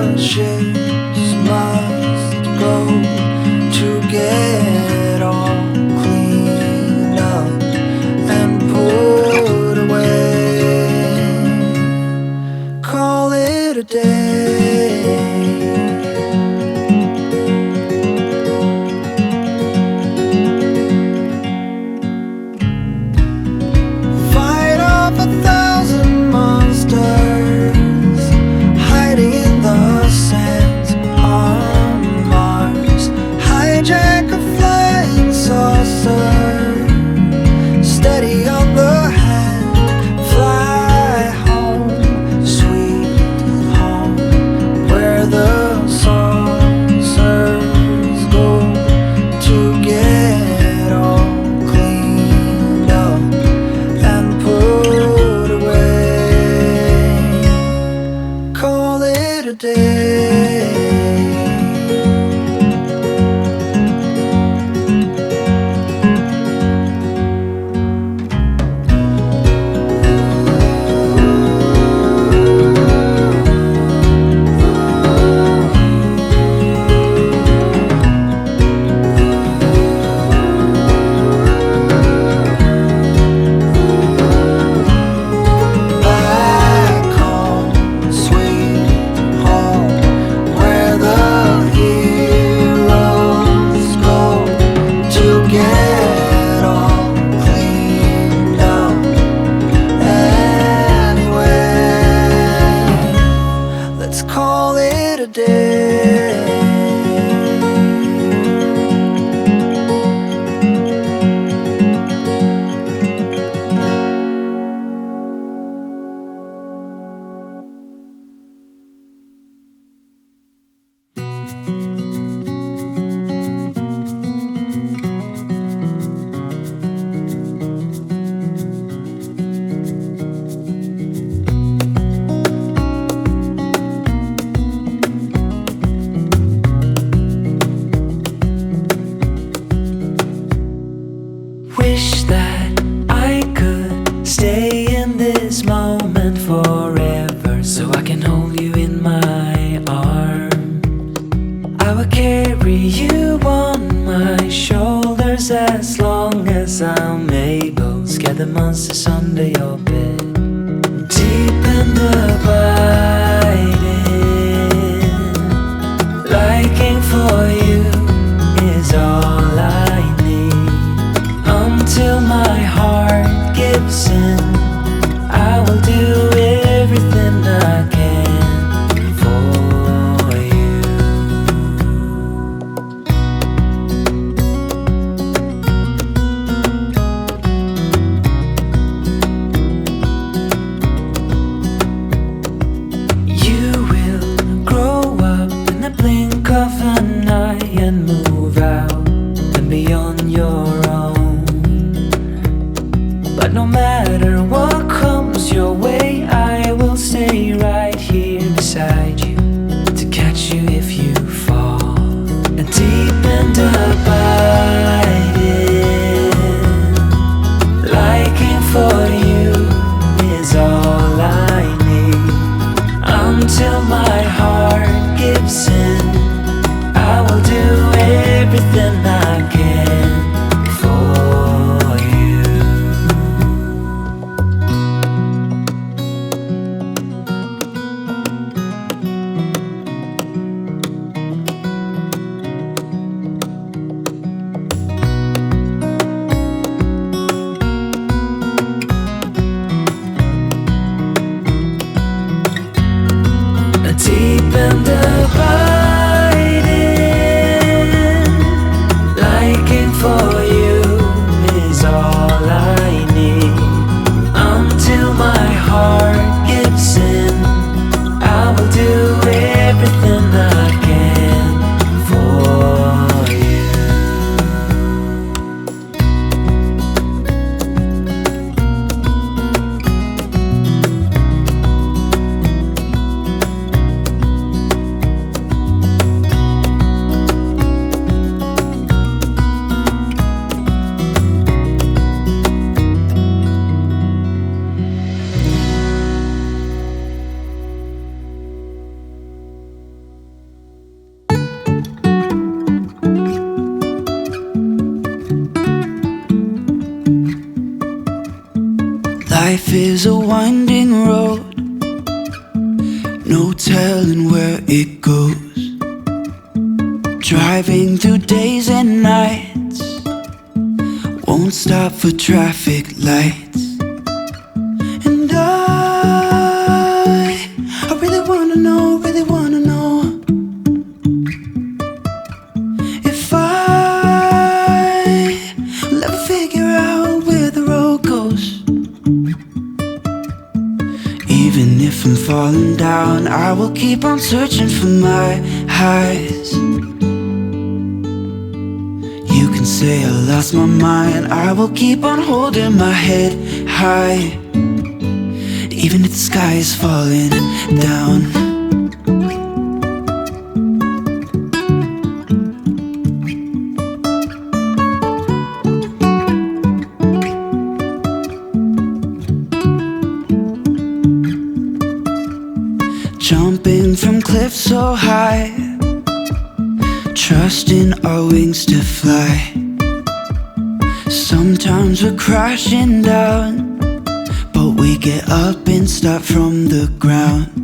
the ships must go to get all cleaned up and put away. Call it a day. Fight off 1,000 monsters hiding in the sands on Mars. Hijack a flying saucer, steady on the hand. Fly home, sweet home, where the saucers go to get all cleaned up and put away. Call it a day. Back home, sweet home, where the heroes go to get all cleaned up. Anyway, let's call it a day. Wish that I could stay in this moment forever, so I can hold you in my arms. I will carry you on my shoulders as long as I'm able. Scare the monsters under your bed. Deep and abiding, liking for you is all I need. Until my heart gives in, I will do everything I can for you. You will grow up in the blink of an eye and move out and beyond your own. But no matter what comes your way, I will stay right here beside you to catch you if you fall. And deep and abiding, liking for you is all I need. Until my heart gives in, I will do everything I can for you. Deep and abiding, liking for you is all I need. Until my heart gives in, I will do everything I can for you. Life is a winding road, no telling where it goes. Driving through days and nights, won't stop for traffic lights. And I really wanna know, if I'll ever figure out where the road goes. Even if I'm falling down, I will keep on searching for my highs. You can say I lost my mind, I will keep on holding my head high, even if the sky is falling down. Jumping from cliffs so high, trusting our wings to fly. Sometimes we're crashing down, but we get up and start from the ground.